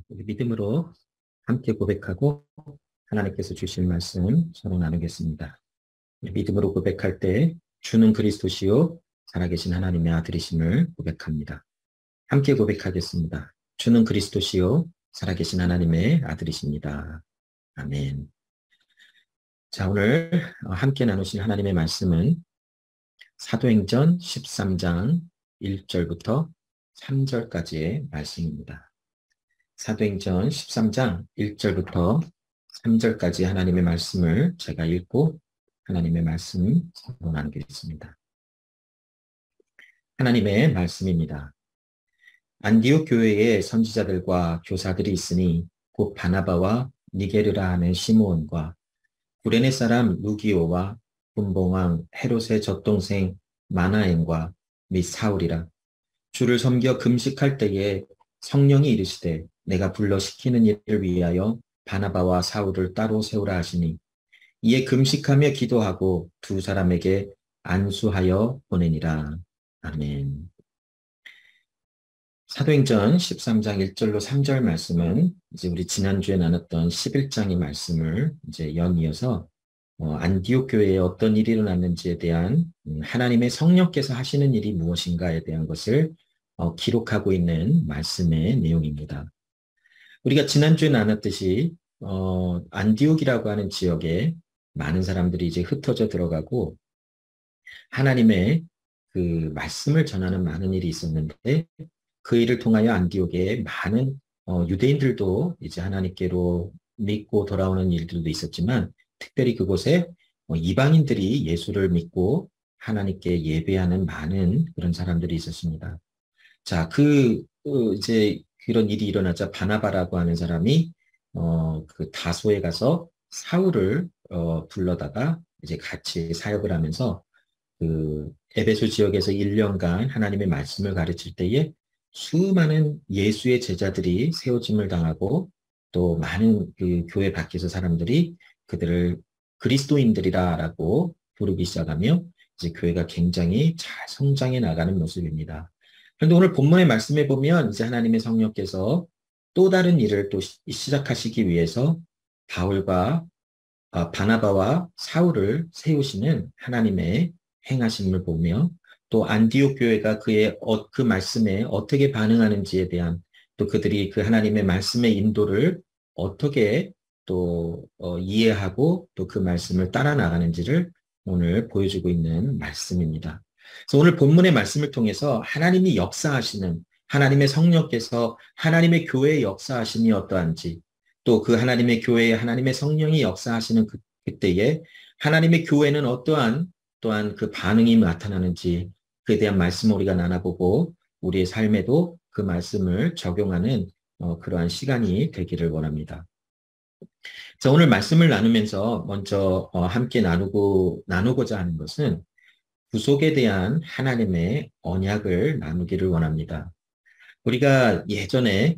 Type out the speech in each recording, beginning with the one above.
우리 믿음으로 함께 고백하고 하나님께서 주실 말씀 서로 나누겠습니다. 우리 믿음으로 고백할 때 주는 그리스도시요 살아계신 하나님의 아들이심을 고백합니다. 함께 고백하겠습니다. 주는 그리스도시요 살아계신 하나님의 아들이십니다. 아멘. 자, 오늘 함께 나누신 하나님의 말씀은 사도행전 13장 1절부터 3절까지의 말씀입니다. 사도행전 13장 1절부터 3절까지 하나님의 말씀을 제가 읽고 하나님의 말씀 서로 나누겠습니다. 하나님의 말씀입니다. 안디옥 교회에 선지자들과 교사들이 있으니 곧 바나바와 니게르라 하는 시므온과 구레네 사람 루기오와 분봉왕 헤롯의 젖동생 마나엔과 및 사울이라. 주를 섬겨 금식할 때에 성령이 이르시되 내가 불러 시키는 일을 위하여 바나바와 사울을 따로 세우라 하시니 이에 금식하며 기도하고 두 사람에게 안수하여 보내니라. 아멘. 사도행전 13장 1절로 3절 말씀은 이제 우리 지난주에 나눴던 11장의 말씀을 이제 연이어서 안디옥 교회에 어떤 일이 일어났는지에 대한 하나님의 성령께서 하시는 일이 무엇인가에 대한 것을 기록하고 있는 말씀의 내용입니다. 우리가 지난주에 나눴듯이 안디옥이라고 하는 지역에 많은 사람들이 이제 흩어져 들어가고 하나님의 그 말씀을 전하는 많은 일이 있었는데 그 일을 통하여 안디옥에 많은 유대인들도 이제 하나님께로 믿고 돌아오는 일들도 있었지만 특별히 그곳에 이방인들이 예수를 믿고 하나님께 예배하는 많은 그런 사람들이 있었습니다. 자, 이제 그런 일이 일어나자 바나바라고 하는 사람이 그 다소에 가서 사울을 불러다가 이제 같이 사역을 하면서 그 에베소 지역에서 1년간 하나님의 말씀을 가르칠 때에 수많은 예수의 제자들이 세워짐을 당하고 또 많은 그 교회 밖에서 사람들이 그들을 그리스도인들이라고 부르기 시작하며 이제 교회가 굉장히 잘 성장해 나가는 모습입니다. 그런데 오늘 본문의 말씀에 보면 이제 하나님의 성령께서 또 다른 일을 또 시작하시기 위해서 바나바와 사울을 세우시는 하나님의 행하심을 보며 또 안디옥 교회가 그 말씀에 어떻게 반응하는지에 대한 또 그들이 그 하나님의 말씀의 인도를 어떻게 또 이해하고 또 그 말씀을 따라 나가는지를 오늘 보여주고 있는 말씀입니다. 그래서 오늘 본문의 말씀을 통해서 하나님이 역사하시는 하나님의 성령께서 하나님의 교회의 역사하심이 어떠한지 또 그 하나님의 교회에 하나님의 성령이 역사하시는 그때에 하나님의 교회는 어떠한 또한 그 반응이 나타나는지 그에 대한 말씀을 우리가 나눠보고 우리의 삶에도 그 말씀을 적용하는 그러한 시간이 되기를 원합니다. 자, 오늘 말씀을 나누면서 먼저 함께 나누고자 하는 것은 구속에 대한 하나님의 언약을 나누기를 원합니다. 우리가 예전에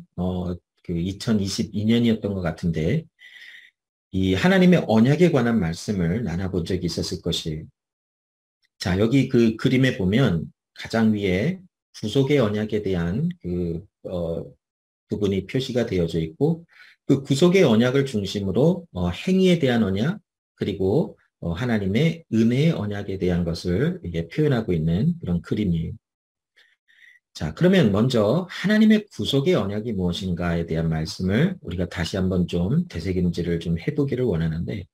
그 2022년이었던 것 같은데 이 하나님의 언약에 관한 말씀을 나눠본 적이 있었을 것이에요. 자, 여기 그 그림에 보면 가장 위에 구속의 언약에 대한 부분이 표시가 되어져 있고 그 구속의 언약을 중심으로 행위에 대한 언약 그리고 하나님의 은혜의 언약에 대한 것을 이게 표현하고 있는 그런 그림이에요. 자, 그러면 먼저 하나님의 구속의 언약이 무엇인가에 대한 말씀을 우리가 다시 한번 좀 되새김질을 좀 해보기를 원하는데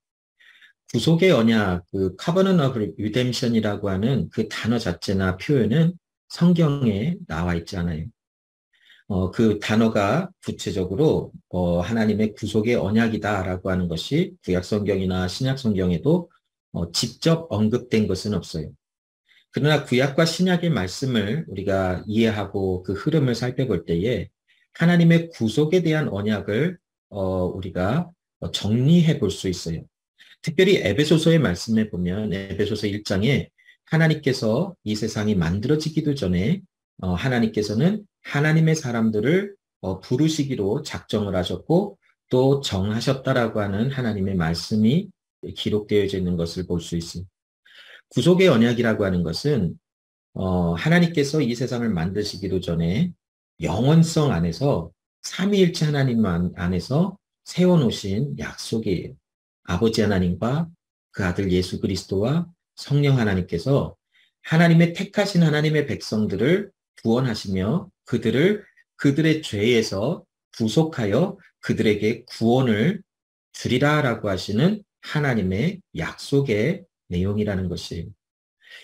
구속의 언약, 그 covenant of redemption이라고 하는 그 단어 자체나 표현은 성경에 나와 있지 않아요. 그 단어가 구체적으로 하나님의 구속의 언약이다라고 하는 것이 구약 성경이나 신약 성경에도 직접 언급된 것은 없어요. 그러나 구약과 신약의 말씀을 우리가 이해하고 그 흐름을 살펴볼 때에 하나님의 구속에 대한 언약을 우리가 정리해 볼 수 있어요. 특별히 에베소서의 말씀에 보면 에베소서 1장에 하나님께서 이 세상이 만들어지기도 전에 하나님께서는 하나님의 사람들을 부르시기로 작정을 하셨고 또 정하셨다라고 하는 하나님의 말씀이 기록되어 있는 것을 볼 수 있습니다. 구속의 언약이라고 하는 것은 하나님께서 이 세상을 만드시기도 전에 영원성 안에서 삼위일체 하나님 안에서 세워놓으신 약속이에요. 아버지 하나님과 그 아들 예수 그리스도와 성령 하나님께서 하나님의 택하신 하나님의 백성들을 구원하시며 그들의 죄에서 구속하여 그들에게 구원을 주리라라고 하시는 하나님의 약속의 내용이라는 것이에요.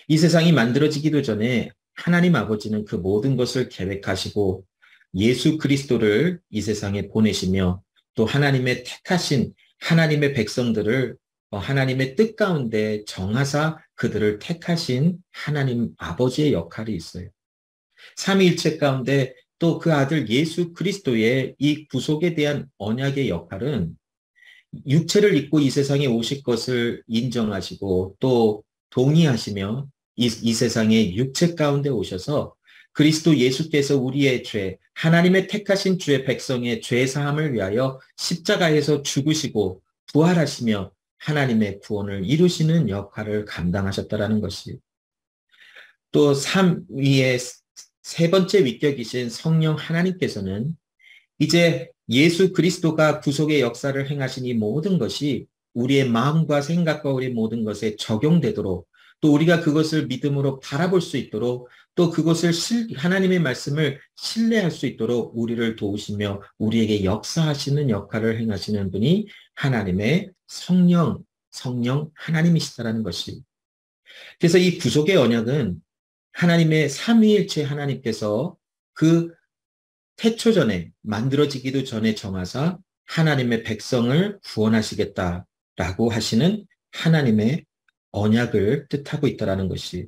이 세상이 만들어지기도 전에 하나님 아버지는 그 모든 것을 계획하시고 예수 그리스도를 이 세상에 보내시며 또 하나님의 택하신 하나님의 백성들을 하나님의 뜻 가운데 정하사 그들을 택하신 하나님 아버지의 역할이 있어요. 삼위일체 가운데 또 그 아들 예수 그리스도의 이 구속에 대한 언약의 역할은 육체를 입고 이 세상에 오실 것을 인정하시고 또 동의하시며 이 세상에 육체 가운데 오셔서 그리스도 예수께서 우리의 죄, 하나님의 택하신 주의 백성의 죄 사함을 위하여 십자가에서 죽으시고 부활하시며 하나님의 구원을 이루시는 역할을 감당하셨다라는 것이 또 삼위의 세 번째 위격이신 성령 하나님께서는 이제 예수 그리스도가 구속의 역사를 행하신 이 모든 것이 우리의 마음과 생각과 우리의 모든 것에 적용되도록 또 우리가 그것을 믿음으로 바라볼 수 있도록 또 그것을 하나님의 말씀을 신뢰할 수 있도록 우리를 도우시며 우리에게 역사하시는 역할을 행하시는 분이 하나님의 성령 하나님이시다라는 것이. 그래서 이 구속의 언약은 하나님의 삼위일체 하나님께서 그 태초전에 만들어지기도 전에 정하사 하나님의 백성을 구원하시겠다라고 하시는 하나님의 언약을 뜻하고 있다라는 것이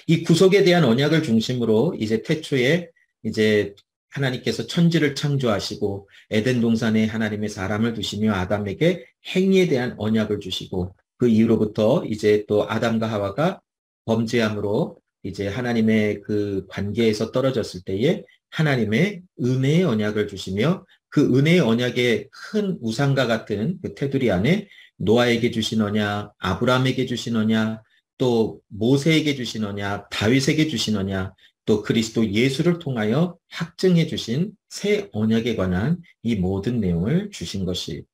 이 구속에 대한 언약을 중심으로 이제 태초에 이제 하나님께서 천지를 창조하시고 에덴 동산에 하나님의 사람을 두시며 아담에게 행위에 대한 언약을 주시고 그 이후로부터 이제 또 아담과 하와가 범죄함으로 이제 하나님의 그 관계에서 떨어졌을 때에 하나님의 은혜의 언약을 주시며 그 은혜의 언약의 큰 우상과 같은 그 테두리 안에 노아에게 주신 언약, 아브라함에게 주신 언약, 또 모세에게 주신 언약, 다윗에게 주신 언약, 또 그리스도 예수를 통하여 확증해 주신 새 언약에 관한 이 모든 내용을 주신 것이.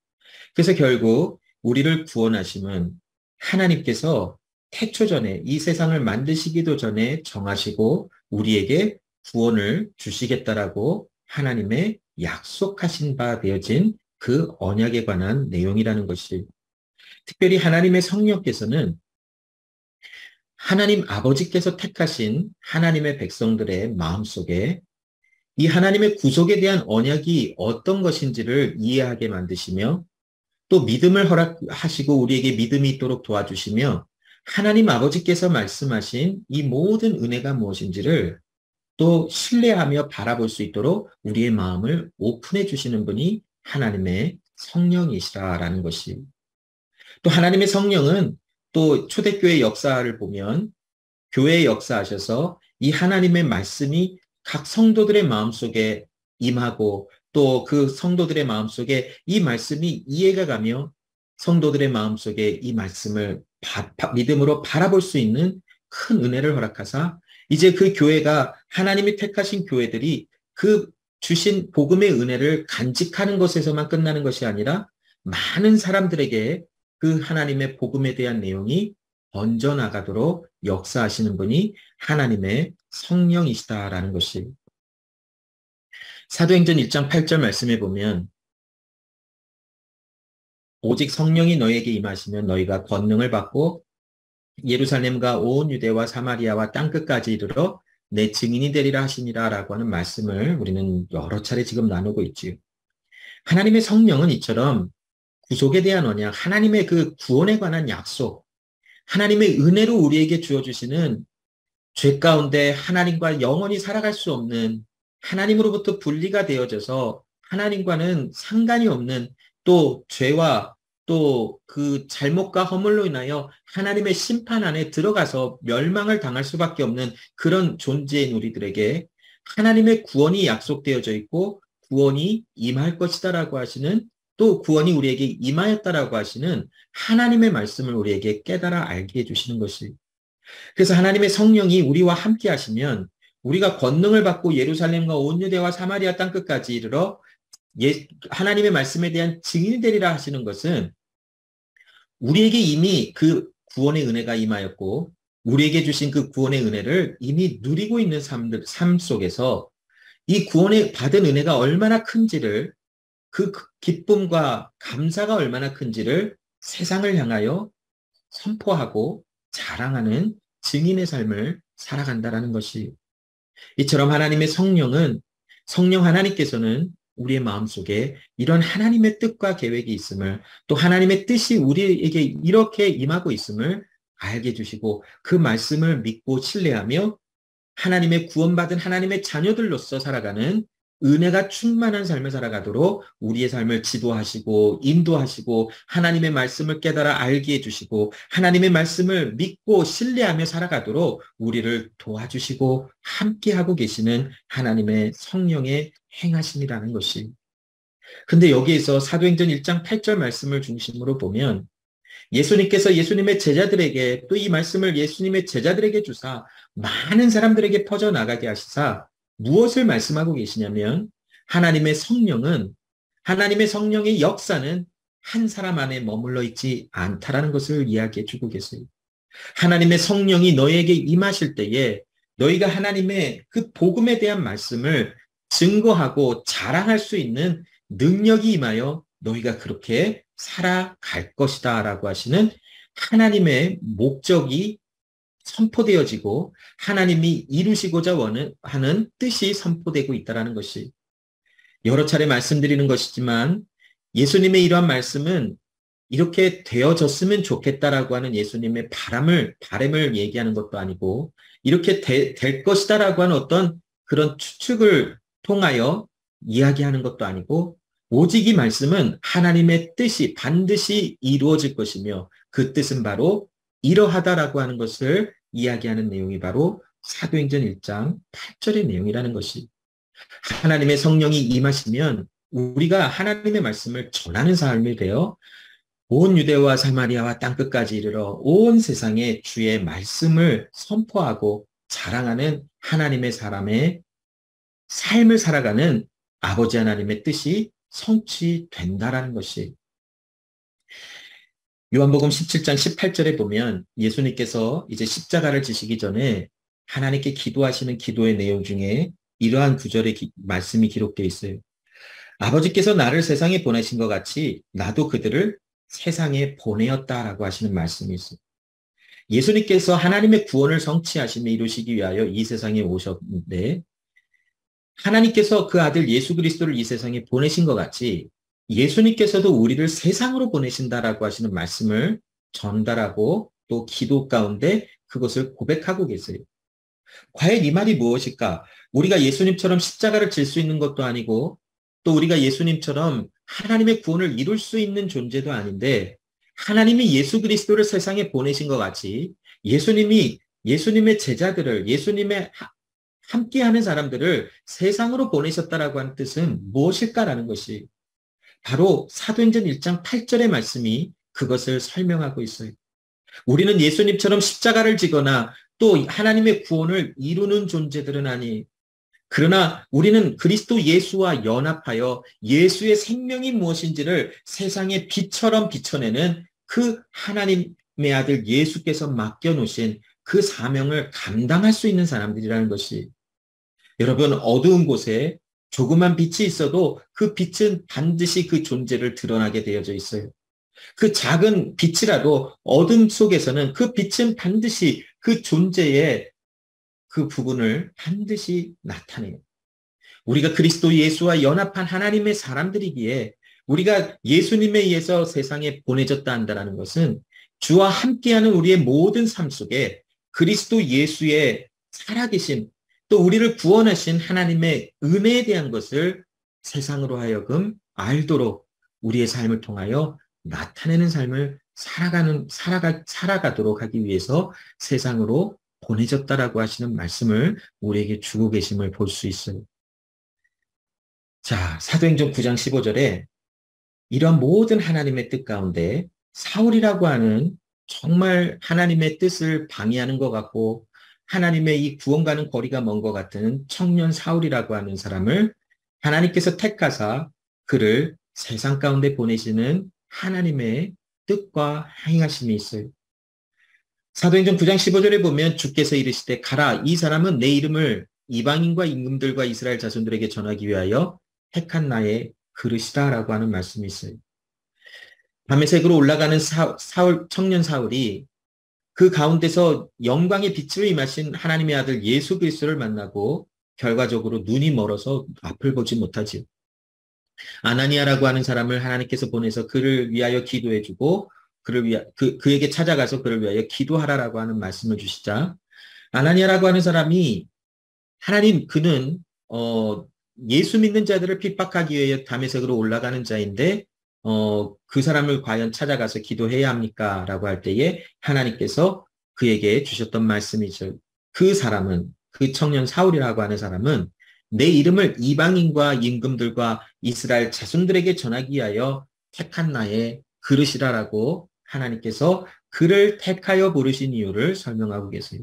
그래서 결국 우리를 구원하심은 하나님께서 태초전에 이 세상을 만드시기도 전에 정하시고 우리에게 구원을 주시겠다라고 하나님의 약속하신 바 되어진 그 언약에 관한 내용이라는 것이 특별히 하나님의 성령께서는 하나님 아버지께서 택하신 하나님의 백성들의 마음속에 이 하나님의 구속에 대한 언약이 어떤 것인지를 이해하게 만드시며 또 믿음을 허락하시고 우리에게 믿음이 있도록 도와주시며 하나님 아버지께서 말씀하신 이 모든 은혜가 무엇인지를 또 신뢰하며 바라볼 수 있도록 우리의 마음을 오픈해 주시는 분이 하나님의 성령이시라라는 것이. 또 하나님의 성령은 또 초대교회 역사를 보면 교회의 역사하셔서 이 하나님의 말씀이 각 성도들의 마음속에 임하고 또 그 성도들의 마음속에 이 말씀이 이해가 가며 성도들의 마음속에 이 말씀을 믿음으로 바라볼 수 있는 큰 은혜를 허락하사 이제 그 교회가 하나님이 택하신 교회들이 그 주신 복음의 은혜를 간직하는 것에서만 끝나는 것이 아니라 많은 사람들에게 그 하나님의 복음에 대한 내용이 번져나가도록 역사하시는 분이 하나님의 성령이시다라는 것이. 사도행전 1장 8절 말씀에 보면 오직 성령이 너희에게 임하시면 너희가 권능을 받고 예루살렘과 온 유대와 사마리아와 땅끝까지 이르러 내 증인이 되리라 하시니라라고 하는 말씀을 우리는 여러 차례 지금 나누고 있지요. 하나님의 성령은 이처럼 구속에 대한 언약, 하나님의 그 구원에 관한 약속, 하나님의 은혜로 우리에게 주어주시는 죄 가운데 하나님과 영원히 살아갈 수 없는 하나님으로부터 분리가 되어져서 하나님과는 상관이 없는 또 죄와 또 그 잘못과 허물로 인하여 하나님의 심판 안에 들어가서 멸망을 당할 수밖에 없는 그런 존재인 우리들에게 하나님의 구원이 약속되어져 있고 구원이 임할 것이다라고 하시는 또 구원이 우리에게 임하였다라고 하시는 하나님의 말씀을 우리에게 깨달아 알게 해주시는 것이. 그래서 하나님의 성령이 우리와 함께 하시면 우리가 권능을 받고 예루살렘과 온 유대와 사마리아 땅끝까지 이르러 하나님의 말씀에 대한 증인이 되리라 하시는 것은 우리에게 이미 그 구원의 은혜가 임하였고 우리에게 주신 그 구원의 은혜를 이미 누리고 있는 삶 속에서 이 구원에 받은 은혜가 얼마나 큰지를 그 기쁨과 감사가 얼마나 큰지를 세상을 향하여 선포하고 자랑하는 증인의 삶을 살아간다라는 것이 이처럼 하나님의 성령 하나님께서는 우리의 마음속에 이런 하나님의 뜻과 계획이 있음을 또 하나님의 뜻이 우리에게 이렇게 임하고 있음을 알게 해주시고 그 말씀을 믿고 신뢰하며 하나님의 구원받은 하나님의 자녀들로서 살아가는 은혜가 충만한 삶을 살아가도록 우리의 삶을 지도하시고 인도하시고 하나님의 말씀을 깨달아 알게 해주시고 하나님의 말씀을 믿고 신뢰하며 살아가도록 우리를 도와주시고 함께하고 계시는 하나님의 성령의 행하심이라는 것이. 근데 여기에서 사도행전 1장 8절 말씀을 중심으로 보면 예수님께서 예수님의 제자들에게 또 이 말씀을 예수님의 제자들에게 주사 많은 사람들에게 퍼져나가게 하시사 무엇을 말씀하고 계시냐면 하나님의 성령의 역사는 한 사람 안에 머물러 있지 않다라는 것을 이야기해 주고 계세요. 하나님의 성령이 너희에게 임하실 때에 너희가 하나님의 그 복음에 대한 말씀을 증거하고 자랑할 수 있는 능력이 임하여 너희가 그렇게 살아갈 것이다 라고 하시는 하나님의 목적이 선포되어지고 하나님이 이루시고자 하는 뜻이 선포되고 있다는 것이 여러 차례 말씀드리는 것이지만 예수님의 이러한 말씀은 이렇게 되어졌으면 좋겠다라고 하는 예수님의 바람을 얘기하는 것도 아니고 이렇게 될 것이다라고 하는 어떤 그런 추측을 통하여 이야기하는 것도 아니고 오직 이 말씀은 하나님의 뜻이 반드시 이루어질 것이며 그 뜻은 바로 이러하다라고 하는 것을 이야기하는 내용이 바로 사도행전 1장 8절의 내용이라는 것이 하나님의 성령이 임하시면 우리가 하나님의 말씀을 전하는 삶이 되어 온 유대와 사마리아와 땅끝까지 이르러 온 세상에 주의 말씀을 선포하고 자랑하는 하나님의 사람의 삶을 살아가는 아버지 하나님의 뜻이 성취된다라는 것이 요한복음 17장 18절에 보면 예수님께서 이제 십자가를 지시기 전에 하나님께 기도하시는 기도의 내용 중에 이러한 구절의 말씀이 기록되어 있어요. 아버지께서 나를 세상에 보내신 것 같이 나도 그들을 세상에 보내었다라고 하시는 말씀이 있어요. 예수님께서 하나님의 구원을 성취하시며 이루시기 위하여 이 세상에 오셨는데 하나님께서 그 아들 예수 그리스도를 이 세상에 보내신 것 같이 예수님께서도 우리를 세상으로 보내신다라고 하시는 말씀을 전달하고 또 기도 가운데 그것을 고백하고 계세요. 과연 이 말이 무엇일까? 우리가 예수님처럼 십자가를 질 수 있는 것도 아니고 또 우리가 예수님처럼 하나님의 구원을 이룰 수 있는 존재도 아닌데 하나님이 예수 그리스도를 세상에 보내신 것 같이 예수님의 제자들을 예수님의 함께하는 사람들을 세상으로 보내셨다라고 하는 뜻은 무엇일까라는 것이 바로 사도행전 1장 8절의 말씀이 그것을 설명하고 있어요. 우리는 예수님처럼 십자가를 지거나 또 하나님의 구원을 이루는 존재들은 아니 그러나 우리는 그리스도 예수와 연합하여 예수의 생명이 무엇인지를 세상의 빛처럼 비춰내는 그 하나님의 아들 예수께서 맡겨놓으신 그 사명을 감당할 수 있는 사람들이라는 것이 여러분 어두운 곳에 조그만 빛이 있어도 그 빛은 반드시 그 존재를 드러나게 되어져 있어요. 그 작은 빛이라도 어둠 속에서는 그 빛은 반드시 그 존재의 그 부분을 반드시 나타내요. 우리가 그리스도 예수와 연합한 하나님의 사람들이기에 우리가 예수님에 의해서 세상에 보내졌다 한다는 것은 주와 함께하는 우리의 모든 삶 속에 그리스도 예수의 살아계신 또 우리를 구원하신 하나님의 은혜에 대한 것을 세상으로 하여금 알도록 우리의 삶을 통하여 나타내는 삶을 살아가도록 하기 위해서 세상으로 보내졌다라고 하시는 말씀을 우리에게 주고 계심을 볼 수 있어요. 자, 사도행전 9장 15절에 이런 모든 하나님의 뜻 가운데 사울이라고 하는 정말 하나님의 뜻을 방해하는 것 같고 하나님의 이 구원과는 거리가 먼 것 같은 청년 사울이라고 하는 사람을 하나님께서 택하사 그를 세상 가운데 보내시는 하나님의 뜻과 행하심이 있어요. 사도행전 9장 15절에 보면 주께서 이르시되 가라, 이 사람은 내 이름을 이방인과 임금들과 이스라엘 자손들에게 전하기 위하여 택한 나의 그릇이다라고 하는 말씀이 있어요. 다메섹으로 올라가는 청년 사울이 그 가운데서 영광의 빛으로 임하신 하나님의 아들 예수 그리스도를 만나고 결과적으로 눈이 멀어서 앞을 보지 못하지요. 아나니아라고 하는 사람을 하나님께서 보내서 그를 위하여 기도해주고 그에게 찾아가서 그를 위하여 기도하라라고 하는 말씀을 주시자, 아나니아라고 하는 사람이 하나님, 그는 예수 믿는 자들을 핍박하기 위해 다메섹으로 올라가는 자인데 그 사람을 과연 찾아가서 기도해야 합니까? 라고 할 때에 하나님께서 그에게 주셨던 말씀이죠. 그 사람은, 그 청년 사울이라고 하는 사람은 내 이름을 이방인과 임금들과 이스라엘 자손들에게 전하기 위하여 택한 나의 그릇이라라고 하나님께서 그를 택하여 부르신 이유를 설명하고 계세요.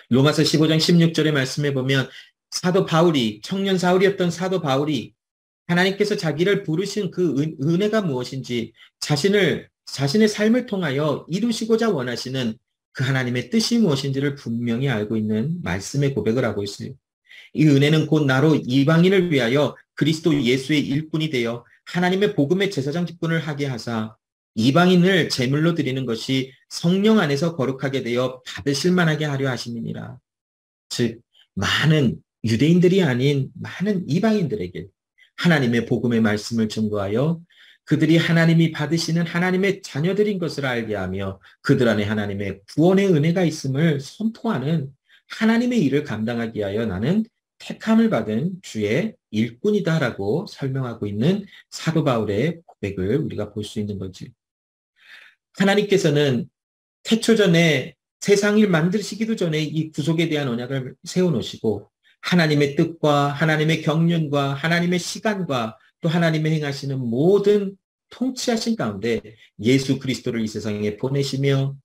로마서 15장 16절의 말씀에 보면 사도 바울이, 청년 사울이었던 사도 바울이 하나님께서 자기를 부르신 그 은혜가 무엇인지, 자신의 삶을 통하여 이루시고자 원하시는 그 하나님의 뜻이 무엇인지를 분명히 알고 있는 말씀의 고백을 하고 있어요. 이 은혜는 곧 나로 이방인을 위하여 그리스도 예수의 일꾼이 되어 하나님의 복음의 제사장 직분을 하게 하사 이방인을 제물로 드리는 것이 성령 안에서 거룩하게 되어 받으실 만하게 하려 하심이니라. 즉 많은 유대인들이 아닌 많은 이방인들에게 하나님의 복음의 말씀을 증거하여 그들이 하나님이 받으시는 하나님의 자녀들인 것을 알게 하며 그들 안에 하나님의 구원의 은혜가 있음을 선포하는 하나님의 일을 감당하기 위하여 나는 택함을 받은 주의 일꾼이다라고 설명하고 있는 사도 바울의 고백을 우리가 볼 수 있는 거지. 하나님께서는 태초전에 세상을 만드시기도 전에 이 구속에 대한 언약을 세워놓으시고 하나님의 뜻과 하나님의 경륜과 하나님의 시간과 또 하나님의 행하시는 모든 통치하신 가운데 예수 그리스도를 이 세상에 보내시며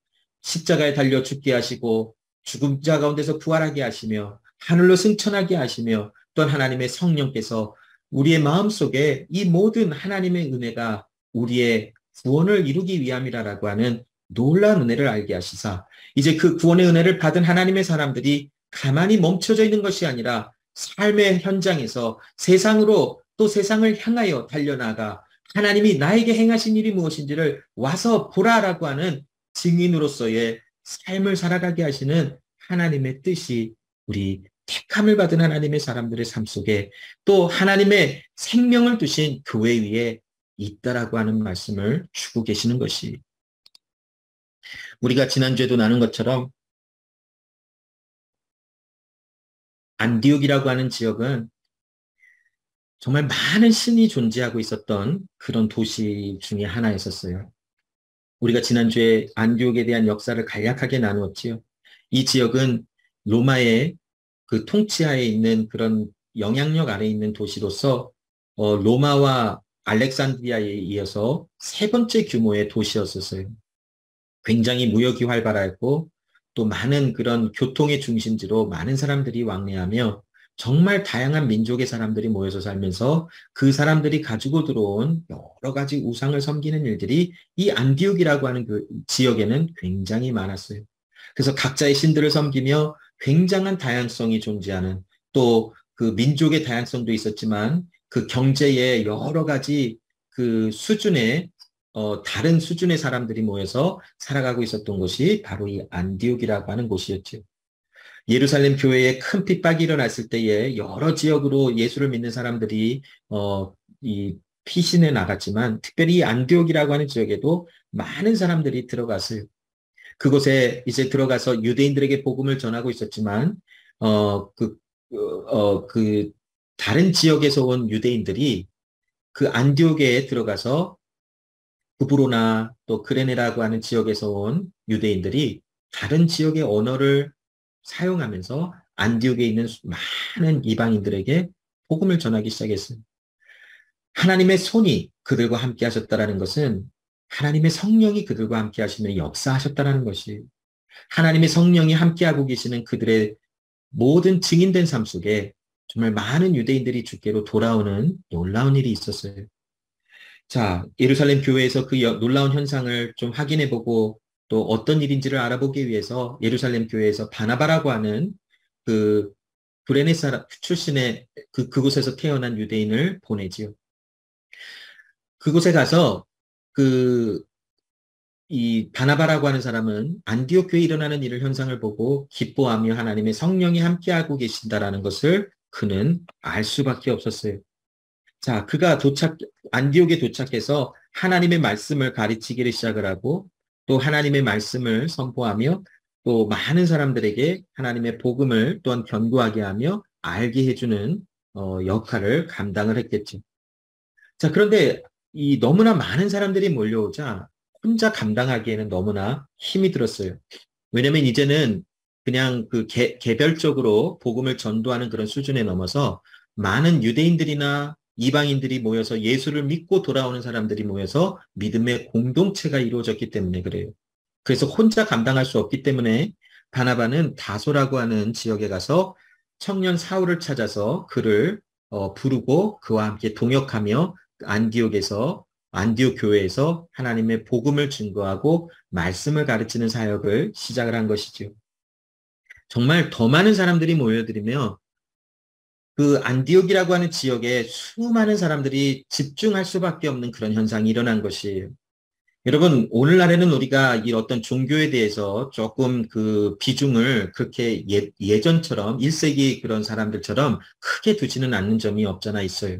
십자가에 달려 죽게 하시고 죽은 자 가운데서 부활하게 하시며 하늘로 승천하게 하시며 또한 하나님의 성령께서 우리의 마음속에 이 모든 하나님의 은혜가 우리의 구원을 이루기 위함이라고 하는 놀라운 은혜를 알게 하시사 이제 그 구원의 은혜를 받은 하나님의 사람들이 가만히 멈춰져 있는 것이 아니라 삶의 현장에서 세상으로 또 세상을 향하여 달려나가 하나님이 나에게 행하신 일이 무엇인지를 와서 보라라고 하는 증인으로서의 삶을 살아가게 하시는 하나님의 뜻이 우리 택함을 받은 하나님의 사람들의 삶 속에 또 하나님의 생명을 두신 교회 위에 있다라고 하는 말씀을 주고 계시는 것이, 우리가 지난주에도 나눈 것처럼 안디옥이라고 하는 지역은 정말 많은 신이 존재하고 있었던 그런 도시 중에 하나였었어요. 우리가 지난주에 안디옥에 대한 역사를 간략하게 나누었지요. 이 지역은 로마의 그 통치하에 있는 그런 영향력 아래 있는 도시로서 로마와 알렉산드리아에 이어서 세 번째 규모의 도시였었어요. 굉장히 무역이 활발했고 또 많은 그런 교통의 중심지로 많은 사람들이 왕래하며 정말 다양한 민족의 사람들이 모여서 살면서 그 사람들이 가지고 들어온 여러 가지 우상을 섬기는 일들이 이 안디옥이라고 하는 그 지역에는 굉장히 많았어요. 그래서 각자의 신들을 섬기며 굉장한 다양성이 존재하는, 또 그 민족의 다양성도 있었지만 그 경제의 여러 가지 그 수준의 다른 수준의 사람들이 모여서 살아가고 있었던 곳이 바로 이 안디옥이라고 하는 곳이었죠. 예루살렘 교회에 큰 핍박이 일어났을 때에 여러 지역으로 예수를 믿는 사람들이 이 피신해 나갔지만 특별히 이 안디옥이라고 하는 지역에도 많은 사람들이 들어갔어요. 그곳에 이제 들어가서 유대인들에게 복음을 전하고 있었지만 그 다른 지역에서 온 유대인들이 그 안디옥에 들어가서 구브로나 또 그레네라고 하는 지역에서 온 유대인들이 다른 지역의 언어를 사용하면서 안디옥에 있는 많은 이방인들에게 복음을 전하기 시작했어요. 하나님의 손이 그들과 함께 하셨다라는 것은 하나님의 성령이 그들과 함께 하시며 역사하셨다라는 것이, 하나님의 성령이 함께하고 계시는 그들의 모든 증인된 삶 속에 정말 많은 유대인들이 주께로 돌아오는 놀라운 일이 있었어요. 자, 예루살렘 교회에서 그 놀라운 현상을 좀 확인해보고 또 어떤 일인지를 알아보기 위해서 예루살렘 교회에서 바나바라고 하는 그 구레네 사람 출신의 그곳에서 태어난 유대인을 보내지요. 그곳에 가서 그 이 바나바라고 하는 사람은 안디옥 교회에 일어나는 일을 현상을 보고 기뻐하며 하나님의 성령이 함께하고 계신다라는 것을 그는 알 수밖에 없었어요. 자, 그가 안디옥에 도착해서 하나님의 말씀을 가르치기를 시작을 하고 또 하나님의 말씀을 선포하며 또 많은 사람들에게 하나님의 복음을 또한 견고하게 하며 알게 해주는 역할을 감당을 했겠죠. 자, 그런데 이 너무나 많은 사람들이 몰려오자 혼자 감당하기에는 너무나 힘이 들었어요. 왜냐면 이제는 그냥 그 개별적으로 복음을 전도하는 그런 수준에 넘어서 많은 유대인들이나 이방인들이 모여서 예수를 믿고 돌아오는 사람들이 모여서 믿음의 공동체가 이루어졌기 때문에 그래요. 그래서 혼자 감당할 수 없기 때문에 바나바는 다소라고 하는 지역에 가서 청년 사울을 찾아서 그를 부르고 그와 함께 동역하며 안디옥 교회에서 하나님의 복음을 증거하고 말씀을 가르치는 사역을 시작을 한 것이죠. 정말 더 많은 사람들이 모여들이며 그 안디옥이라고 하는 지역에 수많은 사람들이 집중할 수밖에 없는 그런 현상이 일어난 것이에요. 여러분, 오늘날에는 우리가 이 어떤 종교에 대해서 조금 그 비중을 그렇게 예전처럼 1세기 그런 사람들처럼 크게 두지는 않는 점이 없잖아 있어요.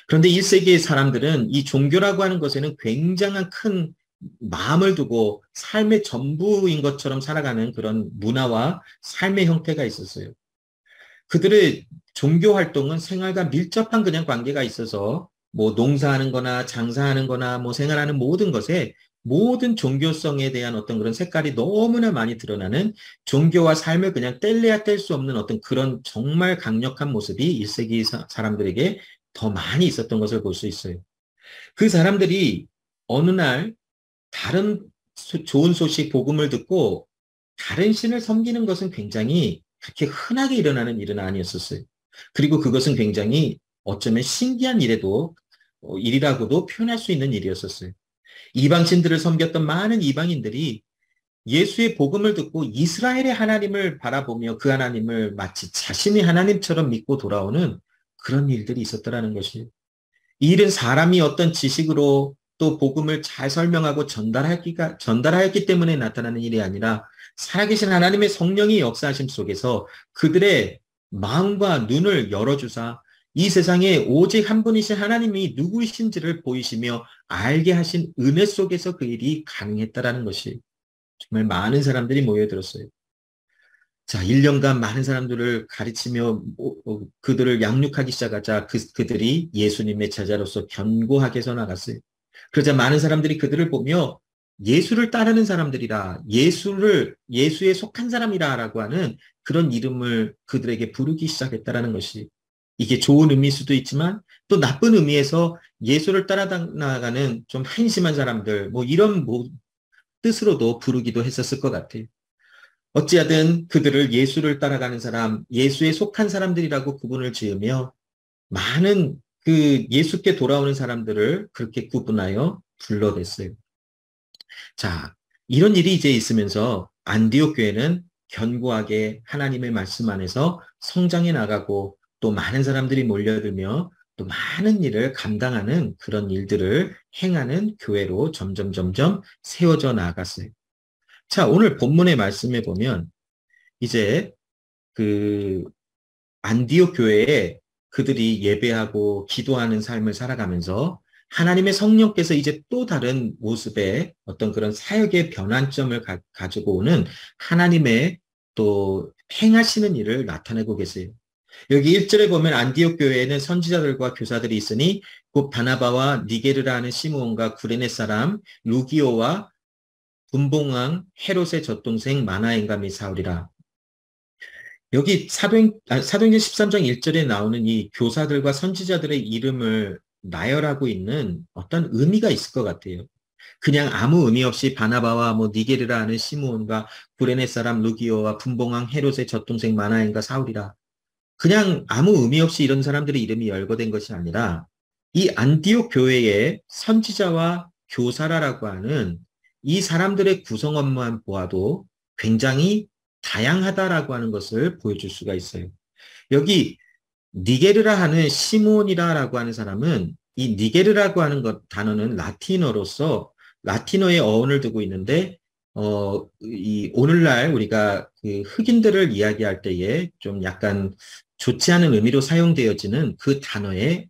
그런데 1세기의 사람들은 이 종교라고 하는 것에는 굉장한 큰 마음을 두고 삶의 전부인 것처럼 살아가는 그런 문화와 삶의 형태가 있었어요. 그들의 종교 활동은 생활과 밀접한 그냥 관계가 있어서 뭐 농사하는 거나 장사하는 거나 뭐 생활하는 모든 것에 모든 종교성에 대한 어떤 그런 색깔이 너무나 많이 드러나는 종교와 삶을 그냥 뗄래야 뗄 수 없는 어떤 그런 정말 강력한 모습이 1세기 사람들에게 더 많이 있었던 것을 볼 수 있어요. 그 사람들이 어느 날 다른 좋은 소식, 복음을 듣고 다른 신을 섬기는 것은 굉장히 그렇게 흔하게 일어나는 일은 아니었었어요. 그리고 그것은 굉장히 어쩌면 신기한 일이라고도 표현할 수 있는 일이었었어요. 이방신들을 섬겼던 많은 이방인들이 예수의 복음을 듣고 이스라엘의 하나님을 바라보며 그 하나님을 마치 자신의 하나님처럼 믿고 돌아오는 그런 일들이 있었더라는 것이에요. 이 일은 사람이 어떤 지식으로 또 복음을 잘 설명하고 전달하였기 때문에 나타나는 일이 아니라 살아계신 하나님의 성령이 역사하심 속에서 그들의 마음과 눈을 열어주사 이 세상에 오직 한 분이신 하나님이 누구이신지를 보이시며 알게 하신 은혜 속에서 그 일이 가능했다라는 것이 정말 많은 사람들이 모여들었어요. 자, 1년간 많은 사람들을 가르치며 그들을 양육하기 시작하자 그들이 예수님의 제자로서 견고하게 서 나갔어요. 그러자 많은 사람들이 그들을 보며 예수를 따르는 사람들이라, 예수에 속한 사람이라라고 하는 그런 이름을 그들에게 부르기 시작했다라는 것이 이게 좋은 의미일 수도 있지만 또 나쁜 의미에서 예수를 따라나가는 좀 한심한 사람들, 뭐 이런 뜻으로도 부르기도 했었을 것 같아요. 어찌하든 그들을 예수를 따라가는 사람, 예수에 속한 사람들이라고 구분을 지으며 많은 그 예수께 돌아오는 사람들을 그렇게 구분하여 불러댔어요. 자, 이런 일이 이제 있으면서 안디옥 교회는 견고하게 하나님의 말씀 안에서 성장해 나가고 또 많은 사람들이 몰려들며 또 많은 일을 감당하는 그런 일들을 행하는 교회로 점점 세워져 나갔어요. 자, 오늘 본문의 말씀에 보면 이제 그 안디옥 교회에 그들이 예배하고 기도하는 삶을 살아가면서 하나님의 성령께서 이제 또 다른 모습의 어떤 그런 사역의 변환점을 가지고 오는 하나님의 또 행하시는 일을 나타내고 계세요. 여기 1절에 보면 안디옥 교회에는 선지자들과 교사들이 있으니 곧 바나바와 니게르라 하는 시므온과 구레네 사람 루기오와 분봉왕 헤롯의 젖동생 마나엔가 및 사울이라. 여기 사도행전 13장 1절에 나오는 이 교사들과 선지자들의 이름을 나열하고 있는 어떤 의미가 있을 것 같아요. 그냥 아무 의미 없이 바나바와 뭐 니게르라 하는 시므온과 구레네 사람 루기오와 분봉왕 헤롯의 젖동생 마나엔과 사울이라. 그냥 아무 의미 없이 이런 사람들의 이름이 열거된 것이 아니라 이 안디옥 교회의 선지자와 교사라라고 하는 이 사람들의 구성원만 보아도 굉장히 다양하다라고 하는 것을 보여줄 수가 있어요. 여기 니게르라 하는 시므온이라고 하는 사람은 이 니게르라고 하는 단어는 라틴어로서 라틴어의 어원을 두고 있는데 이 오늘날 우리가 그 흑인들을 이야기할 때에 좀 약간 좋지 않은 의미로 사용되어지는 그 단어의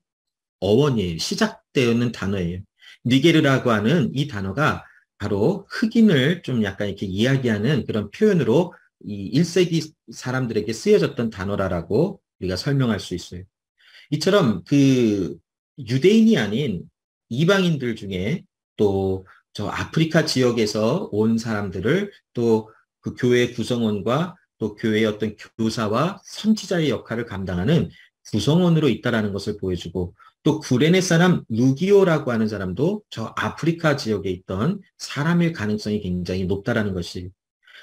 어원이에요. 시작되어 있는 단어예요. 니게르라고 하는 이 단어가 바로 흑인을 좀 약간 이렇게 이야기하는 그런 표현으로 이 1세기 사람들에게 쓰여졌던 단어라고 우리가 설명할 수 있어요. 이처럼 그 유대인이 아닌 이방인들 중에 또 저 아프리카 지역에서 온 사람들을 또 그 교회 구성원과 또 교회의 어떤 교사와 선지자의 역할을 감당하는 구성원으로 있다라는 것을 보여주고 또 구레네 사람 루기오라고 하는 사람도 저 아프리카 지역에 있던 사람일 가능성이 굉장히 높다라는 것이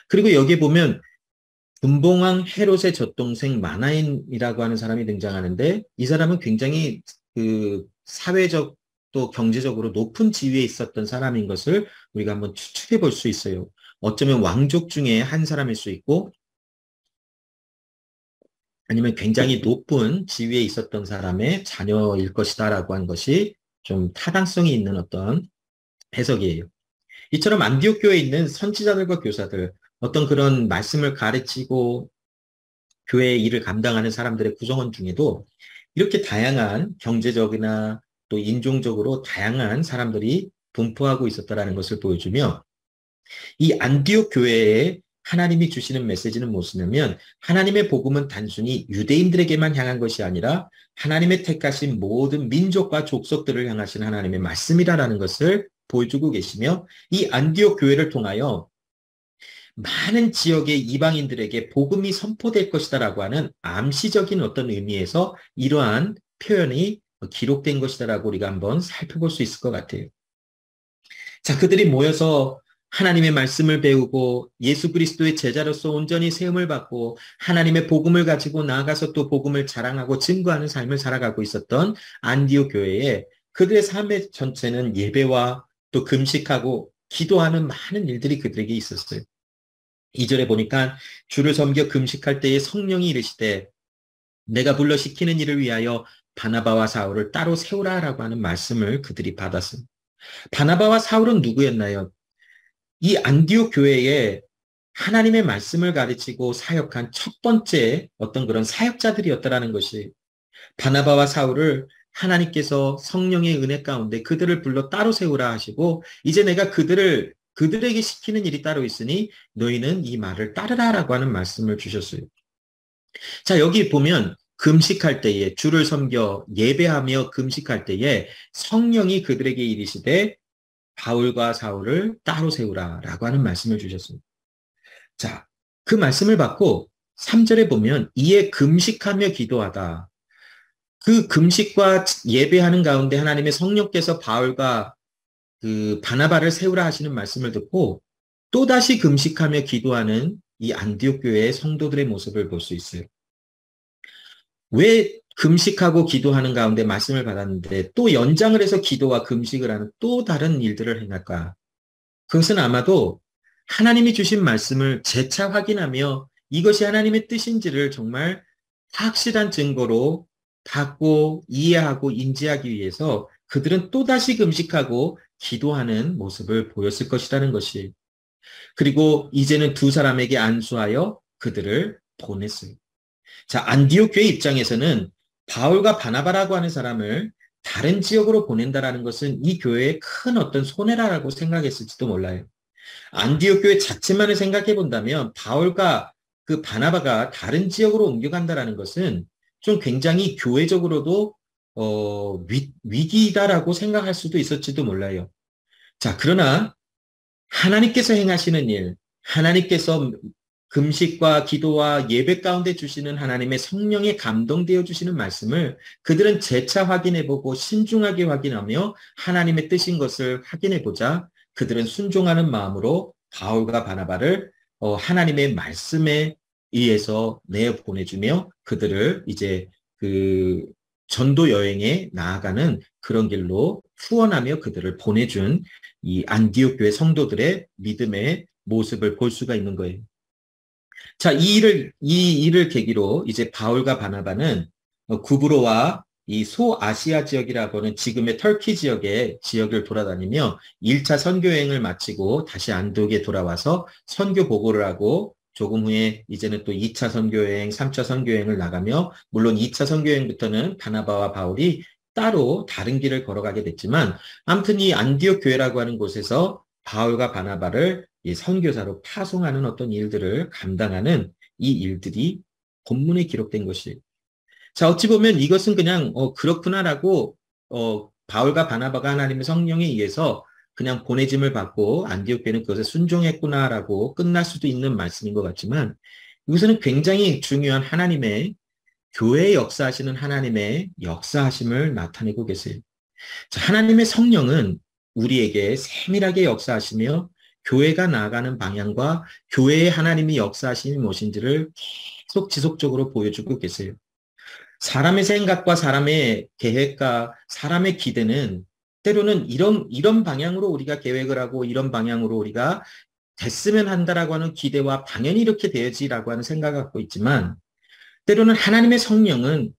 그리고 여기에 보면 분봉왕 헤롯의 젖동생 마나인이라고 하는 사람이 등장하는데 이 사람은 굉장히 그 사회적 또 경제적으로 높은 지위에 있었던 사람인 것을 우리가 한번 추측해 볼 수 있어요. 어쩌면 왕족 중에 한 사람일 수 있고 아니면 굉장히 높은 지위에 있었던 사람의 자녀일 것이다라고 하는 것이 좀 타당성이 있는 어떤 해석이에요. 이처럼 안디옥 교회에 있는 선지자들과 교사들, 어떤 그런 말씀을 가르치고 교회의 일을 감당하는 사람들의 구성원 중에도 이렇게 다양한 경제적이나 또 인종적으로 다양한 사람들이 분포하고 있었다라는 것을 보여주며 이 안디옥 교회에 하나님이 주시는 메시지는 무엇이냐면 하나님의 복음은 단순히 유대인들에게만 향한 것이 아니라 하나님의 택하신 모든 민족과 족속들을 향하신 하나님의 말씀이라는 것을 보여주고 계시며 이 안디옥 교회를 통하여 많은 지역의 이방인들에게 복음이 선포될 것이다라고 하는 암시적인 어떤 의미에서 이러한 표현이 기록된 것이다라고 우리가 한번 살펴볼 수 있을 것 같아요. 자, 그들이 모여서 하나님의 말씀을 배우고 예수 그리스도의 제자로서 온전히 세움을 받고 하나님의 복음을 가지고 나아가서 또 복음을 자랑하고 증거하는 삶을 살아가고 있었던 안디옥 교회에 그들의 삶의 전체는 예배와 또 금식하고 기도하는 많은 일들이 그들에게 있었어요. 2절에 보니까 주를 섬겨 금식할 때에 성령이 이르시되 내가 불러 시키는 일을 위하여 바나바와 사울을 따로 세우라라고 하는 말씀을 그들이 받았습니다. 바나바와 사울은 누구였나요? 이 안디옥 교회에 하나님의 말씀을 가르치고 사역한 첫 번째 어떤 그런 사역자들이었다라는 것이 바나바와 사울을 하나님께서 성령의 은혜 가운데 그들을 불러 따로 세우라 하시고 이제 내가 그들에게 시키는 일이 따로 있으니 너희는 이 말을 따르라라고 하는 말씀을 주셨어요. 자, 여기 보면 금식할 때에 주를 섬겨 예배하며 금식할 때에 성령이 그들에게 이르시되 바울과 사울을 따로 세우라라고 하는 말씀을 주셨습니다. 자, 그 말씀을 받고 3절에 보면 이에 금식하며 기도하다. 그 금식과 예배하는 가운데 하나님의 성령께서 바울과 그 바나바를 세우라 하시는 말씀을 듣고 또다시 금식하며 기도하는 이 안디옥 교회의 성도들의 모습을 볼 수 있어요. 왜 금식하고 기도하는 가운데 말씀을 받았는데 또 연장을 해서 기도와 금식을 하는 또 다른 일들을 행할까? 그것은 아마도 하나님이 주신 말씀을 재차 확인하며 이것이 하나님의 뜻인지를 정말 확실한 증거로 받고 이해하고 인지하기 위해서 그들은 또다시 금식하고 기도하는 모습을 보였을 것이라는 것이 그리고 이제는 두 사람에게 안수하여 그들을 보냈어요. 자, 안디옥 교회 입장에서는 바울과 바나바라고 하는 사람을 다른 지역으로 보낸다라는 것은 이 교회의 큰 어떤 손해라고 생각했을지도 몰라요. 안디옥 교회 자체만을 생각해 본다면 바울과 그 바나바가 다른 지역으로 옮겨간다라는 것은 좀 굉장히 교회적으로도 위기다라고 생각할 수도 있었지도 몰라요. 자, 그러나 하나님께서 행하시는 일, 하나님께서 금식과 기도와 예배 가운데 주시는 하나님의 성령에 감동되어 주시는 말씀을 그들은 재차 확인해보고 신중하게 확인하며 하나님의 뜻인 것을 확인해보자 그들은 순종하는 마음으로 바울과 바나바를 하나님의 말씀에 의해서 내보내주며 그들을 이제 그 전도 여행에 나아가는 그런 길로 후원하며 그들을 보내준 이 안디옥 교회 성도들의 믿음의 모습을 볼 수가 있는 거예요. 자, 이 일을 계기로 이제 바울과 바나바는 구브로와 이 소아시아 지역이라고 하는 지금의 터키 지역을 돌아다니며 1차 선교 여행을 마치고 다시 안디옥에 돌아와서 선교 보고를 하고 조금 후에 이제는 또 2차 선교 여행, 3차 선교 여행을 나가며 물론 2차 선교 여행부터는 바나바와 바울이 따로 다른 길을 걸어가게 됐지만 아무튼 이 안디옥 교회라고 하는 곳에서 바울과 바나바를 이 선교사로 파송하는 어떤 일들을 감당하는 이 일들이 본문에 기록된 것이. 자, 어찌 보면 이것은 그냥 그렇구나라고 바울과 바나바가 하나님의 성령에 의해서 그냥 보내짐을 받고 안디옥 교회는 그것에 순종했구나라고 끝날 수도 있는 말씀인 것 같지만 이것은 굉장히 중요한 하나님의 교회에 역사하시는 하나님의 역사하심을 나타내고 계세요. 자, 하나님의 성령은 우리에게 세밀하게 역사하시며 교회가 나아가는 방향과 교회의 하나님이 역사하심이 무엇인지를 계속 지속적으로 보여주고 계세요. 사람의 생각과 사람의 계획과 사람의 기대는 때로는 이런 방향으로 우리가 계획을 하고 이런 방향으로 우리가 됐으면 한다라고 하는 기대와 당연히 이렇게 되어지라고 하는 생각을 갖고 있지만 때로는 하나님의 성령은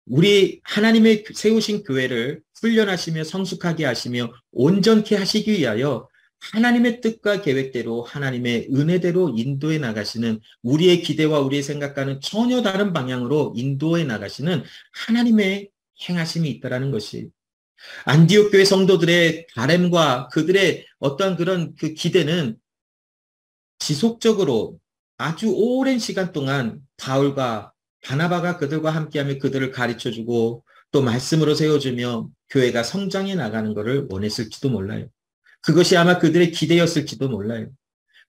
우리 하나님의 세우신 교회를 훈련하시며 성숙하게 하시며 온전케 하시기 위하여 하나님의 뜻과 계획대로 하나님의 은혜대로 인도해 나가시는 우리의 기대와 우리의 생각과는 전혀 다른 방향으로 인도해 나가시는 하나님의 행하심이 있다라는 것이 안디옥 교회 성도들의 바램과 그들의 어떤 그런 그 기대는 지속적으로 아주 오랜 시간 동안 바울과 바나바가 그들과 함께하며 그들을 가르쳐주고 또 말씀으로 세워주며 교회가 성장해 나가는 것을 원했을지도 몰라요. 그것이 아마 그들의 기대였을지도 몰라요.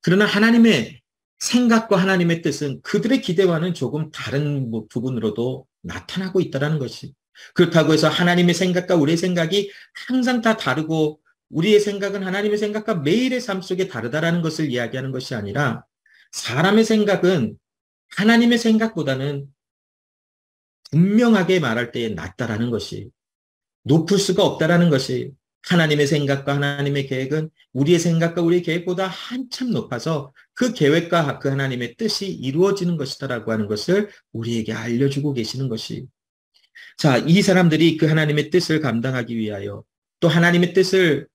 그러나 하나님의 생각과 하나님의 뜻은 그들의 기대와는 조금 다른 부분으로도 나타나고 있다는 것이. 그렇다고 해서 하나님의 생각과 우리의 생각이 항상 다 다르고 우리의 생각은 하나님의 생각과 매일의 삶 속에 다르다라는 것을 이야기하는 것이 아니라 사람의 생각은 하나님의 생각보다는 분명하게 말할 때에 낮다라는 것이 높을 수가 없다라는 것이 하나님의 생각과 하나님의 계획은 우리의 생각과 우리의 계획보다 한참 높아서 그 계획과 그 하나님의 뜻이 이루어지는 것이다라고 하는 것을 우리에게 알려주고 계시는 것이 자, 이 사람들이 그 하나님의 뜻을 감당하기 위하여 또 하나님의 뜻을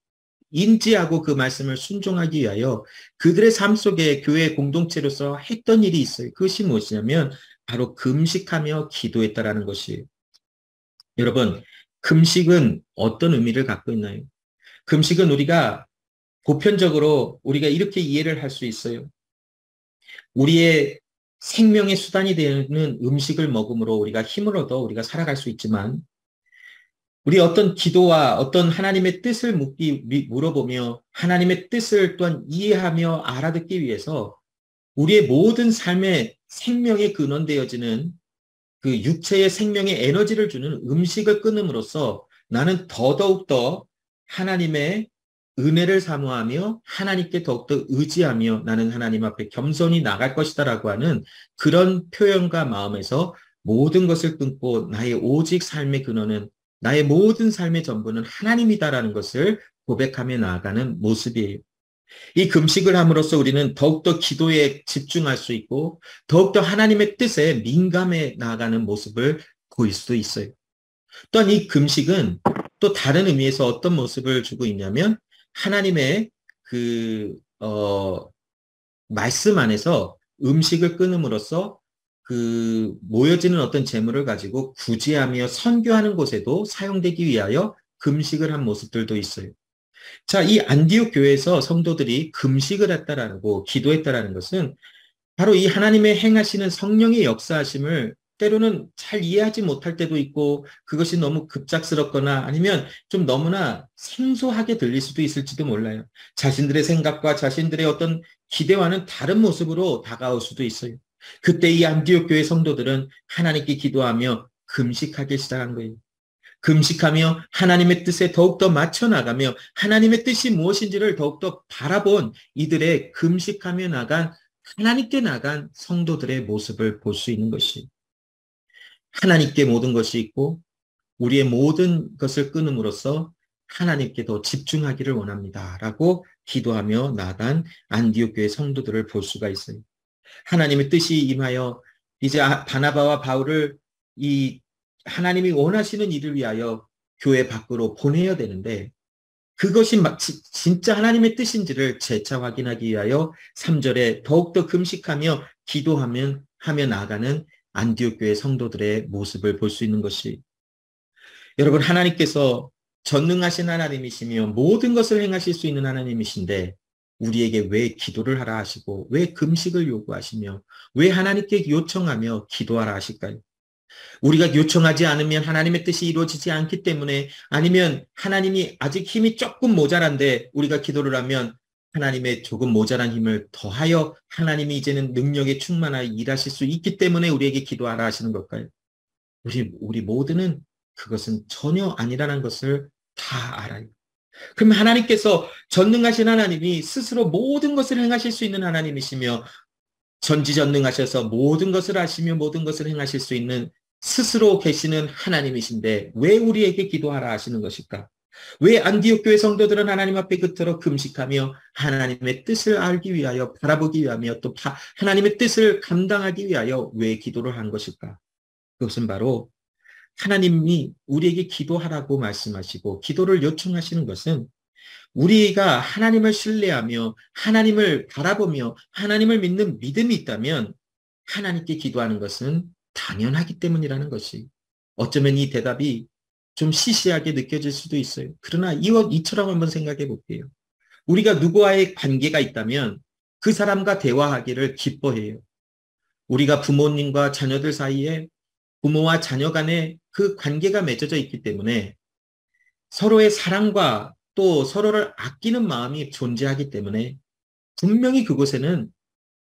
인지하고 그 말씀을 순종하기 위하여 그들의 삶 속에 교회 공동체로서 했던 일이 있어요. 그것이 무엇이냐면 바로 금식하며 기도했다라는 것이 여러분 금식은 어떤 의미를 갖고 있나요? 금식은 우리가 보편적으로 우리가 이렇게 이해를 할 수 있어요. 우리의 생명의 수단이 되는 음식을 먹음으로 우리가 힘을 얻어 우리가 살아갈 수 있지만 우리 어떤 기도와 어떤 하나님의 뜻을 물어보며 하나님의 뜻을 또한 이해하며 알아듣기 위해서 우리의 모든 삶의 생명에 근원되어지는 그 육체의 생명의 에너지를 주는 음식을 끊음으로써 나는 더더욱더 하나님의 은혜를 사모하며 하나님께 더욱더 의지하며 나는 하나님 앞에 겸손히 나갈 것이다라고 하는 그런 표현과 마음에서 모든 것을 끊고 나의 오직 삶의 근원은 나의 모든 삶의 전부는 하나님이다라는 것을 고백하며 나아가는 모습이에요. 이 금식을 함으로써 우리는 더욱더 기도에 집중할 수 있고 더욱더 하나님의 뜻에 민감해 나아가는 모습을 보일 수도 있어요. 또한 이 금식은 또 다른 의미에서 어떤 모습을 주고 있냐면 하나님의 말씀 안에서 음식을 끊음으로써 그 모여지는 어떤 재물을 가지고 구제하며 선교하는 곳에도 사용되기 위하여 금식을 한 모습들도 있어요. 자, 이 안디옥 교회에서 성도들이 금식을 했다라고 기도했다라는 것은 바로 이 하나님의 행하시는 성령의 역사하심을 때로는 잘 이해하지 못할 때도 있고 그것이 너무 급작스럽거나 아니면 좀 너무나 생소하게 들릴 수도 있을지도 몰라요. 자신들의 생각과 자신들의 어떤 기대와는 다른 모습으로 다가올 수도 있어요. 그때 이 안디옥 교회 성도들은 하나님께 기도하며 금식하기 시작한 거예요. 금식하며 하나님의 뜻에 더욱더 맞춰 나가며 하나님의 뜻이 무엇인지를 더욱더 바라본 이들의 금식하며 나간 하나님께 나간 성도들의 모습을 볼 수 있는 것이 하나님께 모든 것이 있고 우리의 모든 것을 끊음으로써 하나님께 더 집중하기를 원합니다. 라고 기도하며 나간 안디옥 교회 성도들을 볼 수가 있어요. 하나님의 뜻이 임하여 이제 바나바와 바울을 이 하나님이 원하시는 일을 위하여 교회 밖으로 보내야 되는데 그것이 진짜 하나님의 뜻인지를 재차 확인하기 위하여 3절에 더욱더 금식하며 기도하며 나아가는 안디옥 교회 성도들의 모습을 볼 수 있는 것이 여러분 하나님께서 전능하신 하나님이시며 모든 것을 행하실 수 있는 하나님이신데 우리에게 왜 기도를 하라 하시고 왜 금식을 요구하시며 왜 하나님께 요청하며 기도하라 하실까요? 우리가 요청하지 않으면 하나님의 뜻이 이루어지지 않기 때문에 아니면 하나님이 아직 힘이 조금 모자란데 우리가 기도를 하면 하나님의 조금 모자란 힘을 더하여 하나님이 이제는 능력에 충만하여 일하실 수 있기 때문에 우리에게 기도하라 하시는 걸까요? 우리 모두는 그것은 전혀 아니라는 것을 다 알아요. 그럼 하나님께서 전능하신 하나님이 스스로 모든 것을 행하실 수 있는 하나님이시며 전지전능하셔서 모든 것을 아시며 모든 것을 행하실 수 있는 스스로 계시는 하나님이신데 왜 우리에게 기도하라 하시는 것일까? 왜 안디옥 교회 성도들은 하나님 앞에 그토록 금식하며 하나님의 뜻을 알기 위하여 바라보기 위하며 또 하나님의 뜻을 감당하기 위하여 왜 기도를 한 것일까? 그것은 바로 하나님이 우리에게 기도하라고 말씀하시고 기도를 요청하시는 것은 우리가 하나님을 신뢰하며 하나님을 바라보며 하나님을 믿는 믿음이 있다면 하나님께 기도하는 것은 당연하기 때문이라는 것이 어쩌면 이 대답이 좀 시시하게 느껴질 수도 있어요. 그러나 이처럼 한번 생각해 볼게요. 우리가 누구와의 관계가 있다면 그 사람과 대화하기를 기뻐해요. 우리가 부모님과 자녀들 사이에 부모와 자녀 간에 그 관계가 맺어져 있기 때문에 서로의 사랑과 또 서로를 아끼는 마음이 존재하기 때문에 분명히 그곳에는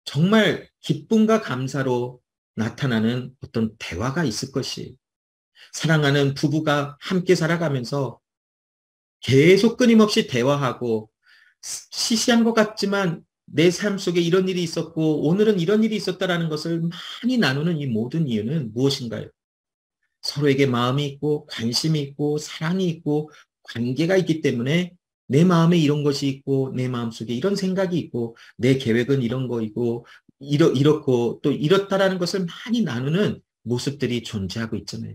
정말 기쁨과 감사로 나타나는 어떤 대화가 있을 것이에요. 사랑하는 부부가 함께 살아가면서 계속 끊임없이 대화하고 시시한 것 같지만 내 삶 속에 이런 일이 있었고 오늘은 이런 일이 있었다라는 것을 많이 나누는 이 모든 이유는 무엇인가요? 서로에게 마음이 있고 관심이 있고 사랑이 있고 관계가 있기 때문에 내 마음에 이런 것이 있고 내 마음속에 이런 생각이 있고 내 계획은 이런 거이고 이렇고 또 이렇다라는 것을 많이 나누는 모습들이 존재하고 있잖아요.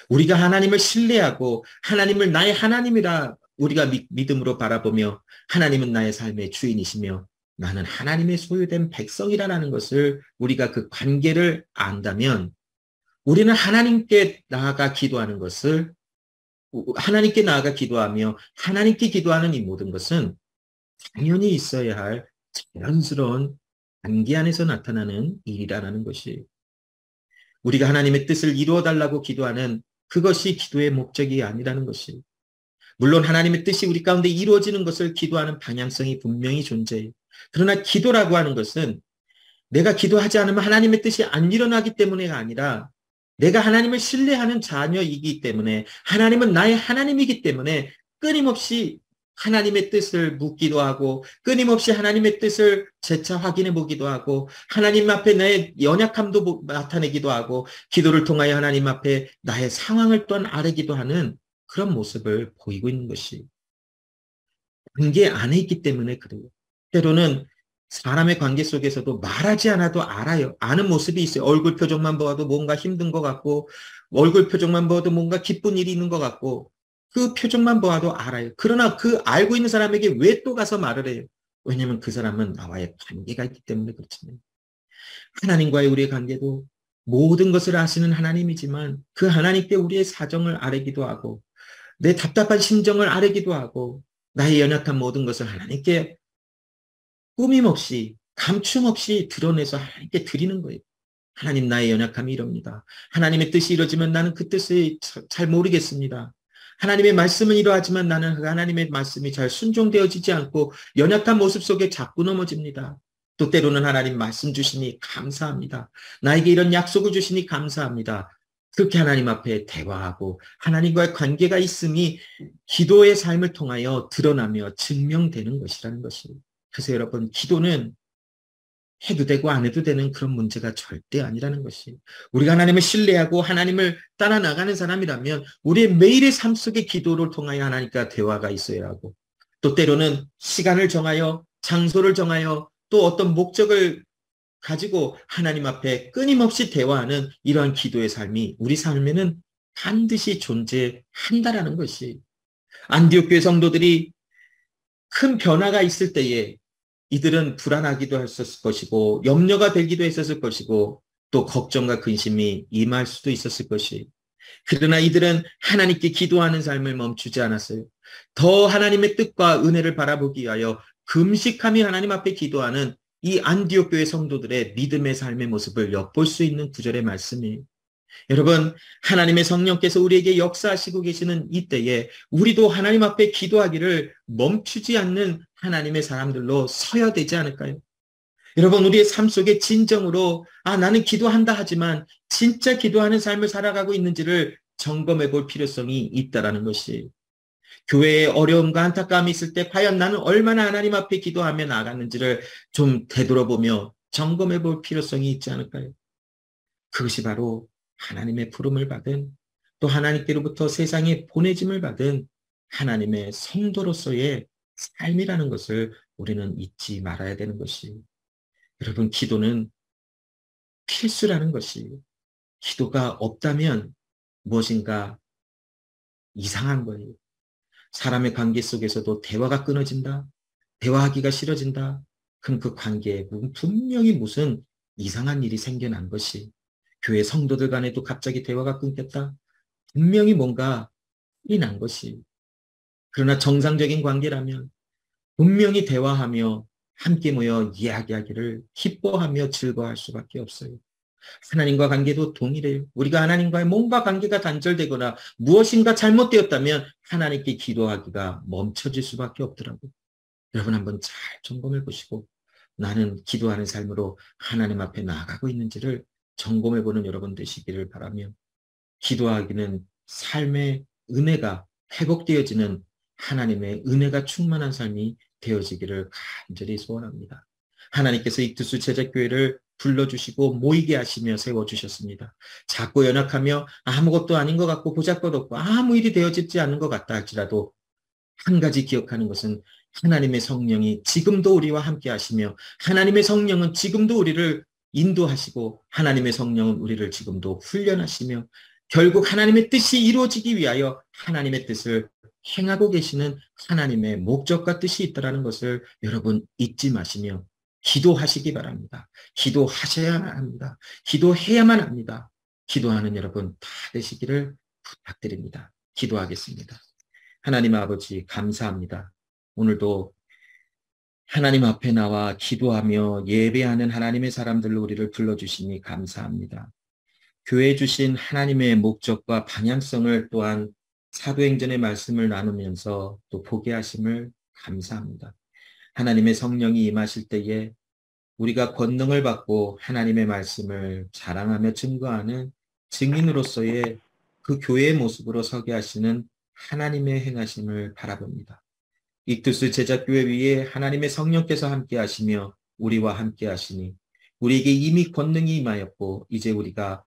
우리가 하나님을 신뢰하고 하나님을 나의 하나님이라 우리가 믿음으로 바라보며 하나님은 나의 삶의 주인이시며 나는 하나님의 소유된 백성이라는 것을 우리가 그 관계를 안다면 우리는 하나님께 나아가 기도하는 것을 하나님께 나아가 기도하며 하나님께 기도하는 이 모든 것은 당연히 있어야 할 자연스러운 관계 안에서 나타나는 일이라는 것이 우리가 하나님의 뜻을 이루어달라고 기도하는 그것이 기도의 목적이 아니라는 것이 물론 하나님의 뜻이 우리 가운데 이루어지는 것을 기도하는 방향성이 분명히 존재해요. 그러나 기도라고 하는 것은 내가 기도하지 않으면 하나님의 뜻이 안 일어나기 때문에가 아니라 내가 하나님을 신뢰하는 자녀이기 때문에 하나님은 나의 하나님이기 때문에 끊임없이 하나님의 뜻을 묻기도 하고 끊임없이 하나님의 뜻을 재차 확인해 보기도 하고 하나님 앞에 나의 연약함도 나타내기도 하고 기도를 통하여 하나님 앞에 나의 상황을 또한 아뢰기도 하는 그런 모습을 보이고 있는 것이 관계 안에 있기 때문에 그래요. 때로는 사람의 관계 속에서도 말하지 않아도 알아요. 아는 모습이 있어요. 얼굴 표정만 보아도 뭔가 힘든 것 같고 얼굴 표정만 보아도 뭔가 기쁜 일이 있는 것 같고 그 표정만 보아도 알아요. 그러나 그 알고 있는 사람에게 왜 또 가서 말을 해요? 왜냐하면 그 사람은 나와의 관계가 있기 때문에 그렇잖아요. 하나님과의 우리의 관계도 모든 것을 아시는 하나님이지만 그 하나님께 우리의 사정을 아뢰기도 하고 내 답답한 심정을 아뢰기도 하고 나의 연약한 모든 것을 하나님께 꾸밈없이 감춤 없이 드러내서 하나님께 드리는 거예요. 하나님 나의 연약함이 이럽니다. 하나님의 뜻이 이루어지면 나는 그 뜻을 잘 모르겠습니다. 하나님의 말씀은 이러하지만 나는 그 하나님의 말씀이 잘 순종되어지지 않고 연약한 모습 속에 자꾸 넘어집니다. 또 때로는 하나님 말씀 주시니 감사합니다. 나에게 이런 약속을 주시니 감사합니다. 그렇게 하나님 앞에 대화하고 하나님과의 관계가 있음이 기도의 삶을 통하여 드러나며 증명되는 것이라는 것이에요. 그래서 여러분, 기도는 해도 되고 안 해도 되는 그런 문제가 절대 아니라는 것이, 우리가 하나님을 신뢰하고 하나님을 따라 나가는 사람이라면 우리의 매일의 삶 속의 기도를 통하여 하나님과 대화가 있어야 하고, 또 때로는 시간을 정하여 장소를 정하여 또 어떤 목적을 가지고 하나님 앞에 끊임없이 대화하는 이러한 기도의 삶이 우리 삶에는 반드시 존재한다라는 것이, 안디옥 교회 성도들이 큰 변화가 있을 때에 이들은 불안하기도 했었을 것이고 염려가 되기도 했었을 것이고 또 걱정과 근심이 임할 수도 있었을 것이, 그러나 이들은 하나님께 기도하는 삶을 멈추지 않았어요. 더 하나님의 뜻과 은혜를 바라보기 위하여 금식하며 하나님 앞에 기도하는 이 안디옥 교회 성도들의 믿음의 삶의 모습을 엿볼 수 있는 구절의 말씀이에요. 여러분, 하나님의 성령께서 우리에게 역사하시고 계시는 이때에 우리도 하나님 앞에 기도하기를 멈추지 않는 하나님의 사람들로 서야 되지 않을까요? 여러분, 우리의 삶 속에 진정으로 나는 기도한다 하지만 진짜 기도하는 삶을 살아가고 있는지를 점검해 볼 필요성이 있다라는 것이, 교회에 어려움과 안타까움이 있을 때 과연 나는 얼마나 하나님 앞에 기도하며 나아갔는지를 좀 되돌아보며 점검해 볼 필요성이 있지 않을까요? 그것이 바로 하나님의 부름을 받은, 또 하나님께로부터 세상에 보내짐을 받은 하나님의 성도로서의 삶이라는 것을 우리는 잊지 말아야 되는 것이, 여러분, 기도는 필수라는 것이, 기도가 없다면 무엇인가 이상한 거예요. 사람의 관계 속에서도 대화가 끊어진다, 대화하기가 싫어진다, 그럼 그 관계에 분명히 무슨 이상한 일이 생겨난 것이, 교회 성도들 간에도 갑자기 대화가 끊겼다, 분명히 뭔가 일이 난 것이, 그러나 정상적인 관계라면 분명히 대화하며 함께 모여 이야기하기를 기뻐하며 즐거워할 수밖에 없어요. 하나님과 관계도 동일해요. 우리가 하나님과의 뭔가 관계가 단절되거나 무엇인가 잘못되었다면 하나님께 기도하기가 멈춰질 수밖에 없더라고요. 여러분, 한번 잘 점검해 보시고 나는 기도하는 삶으로 하나님 앞에 나아가고 있는지를 점검해 보는 여러분 되시기를 바라며, 기도하기는 삶의 은혜가 회복되어지는 하나님의 은혜가 충만한 삶이 되어지기를 간절히 소원합니다. 하나님께서 이투스 제자교회를 불러주시고 모이게 하시며 세워주셨습니다. 작고 연약하며 아무것도 아닌 것 같고 보잘것없고 아무 일이 되어지지 않는 것 같다 할지라도 한 가지 기억하는 것은, 하나님의 성령이 지금도 우리와 함께 하시며 하나님의 성령은 지금도 우리를 인도하시고 하나님의 성령은 우리를 지금도 훈련하시며 결국 하나님의 뜻이 이루어지기 위하여 하나님의 뜻을 행하고 계시는 하나님의 목적과 뜻이 있다는 것을 여러분 잊지 마시며 기도하시기 바랍니다. 기도하셔야만 합니다. 기도해야만 합니다. 기도하는 여러분 다 되시기를 부탁드립니다. 기도하겠습니다. 하나님 아버지, 감사합니다. 오늘도 하나님 앞에 나와 기도하며 예배하는 하나님의 사람들로 우리를 불러주시니 감사합니다. 교회 주신 하나님의 목적과 방향성을 또한 사도행전의 말씀을 나누면서 또 보게 하심을 감사합니다. 하나님의 성령이 임하실 때에 우리가 권능을 받고 하나님의 말씀을 자랑하며 증거하는 증인으로서의 그 교회의 모습으로 서게 하시는 하나님의 행하심을 바라봅니다. 익투스 제자교회 위에 하나님의 성령께서 함께 하시며 우리와 함께 하시니 우리에게 이미 권능이 임하였고 이제 우리가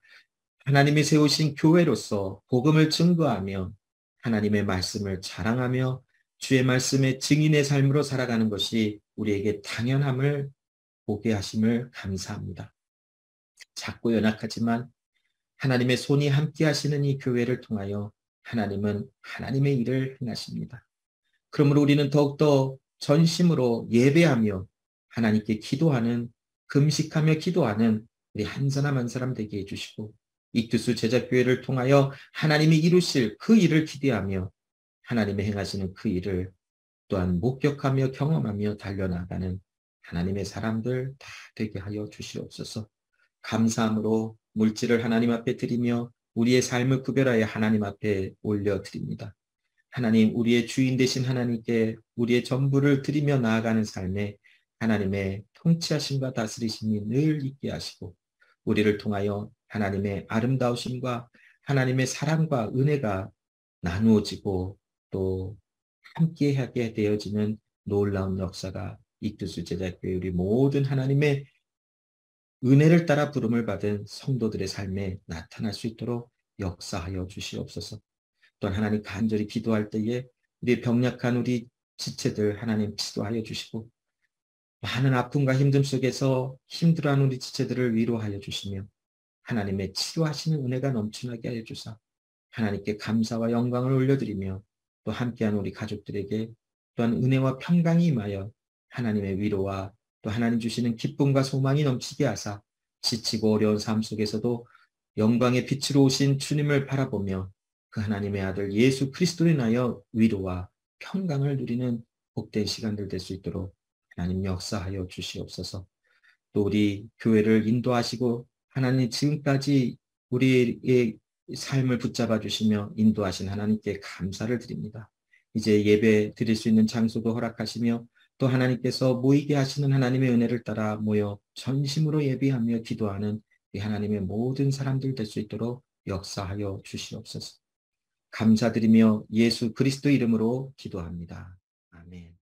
하나님이 세우신 교회로서 복음을 증거하며 하나님의 말씀을 자랑하며 주의 말씀의 증인의 삶으로 살아가는 것이 우리에게 당연함을 보게 하심을 감사합니다. 작고 연약하지만 하나님의 손이 함께 하시는 이 교회를 통하여 하나님은 하나님의 일을 행하십니다. 그러므로 우리는 더욱더 전심으로 예배하며 하나님께 기도하는, 금식하며 기도하는 우리 한 사람 한 사람 되게 해주시고 익투스 제자교회를 통하여 하나님이 이루실 그 일을 기대하며 하나님의 행하시는 그 일을 또한 목격하며 경험하며 달려나가는 하나님의 사람들 다 되게 하여 주시옵소서. 감사함으로 물질을 하나님 앞에 드리며 우리의 삶을 구별하여 하나님 앞에 올려드립니다. 하나님, 우리의 주인 되신 하나님께 우리의 전부를 드리며 나아가는 삶에 하나님의 통치하심과 다스리심이 늘 있게 하시고 우리를 통하여 하나님의 아름다우심과 하나님의 사랑과 은혜가 나누어지고 또 함께하게 되어지는 놀라운 역사가 이투스 제자교회 우리 모든 하나님의 은혜를 따라 부름을 받은 성도들의 삶에 나타날 수 있도록 역사하여 주시옵소서. 또한 하나님 간절히 기도할 때에 우리 병약한 우리 지체들 하나님 치료하여 주시고 많은 아픔과 힘듦 속에서 힘들어하는 우리 지체들을 위로하여 주시며 하나님의 치료하시는 은혜가 넘쳐나게 하여 주사 하나님께 감사와 영광을 올려드리며 또 함께하는 우리 가족들에게 또한 은혜와 평강이 임하여 하나님의 위로와 또 하나님 주시는 기쁨과 소망이 넘치게 하사 지치고 어려운 삶 속에서도 영광의 빛으로 오신 주님을 바라보며 그 하나님의 아들 예수 그리스도로 인하여 위로와 평강을 누리는 복된 시간들 될 수 있도록 하나님 역사하여 주시옵소서. 또 우리 교회를 인도하시고 하나님 지금까지 우리의 삶을 붙잡아 주시며 인도하신 하나님께 감사를 드립니다. 이제 예배 드릴 수 있는 장소도 허락하시며 또 하나님께서 모이게 하시는 하나님의 은혜를 따라 모여 전심으로 예비하며 기도하는 이 하나님의 모든 사람들 될 수 있도록 역사하여 주시옵소서. 감사드리며 예수 그리스도 이름으로 기도합니다. 아멘.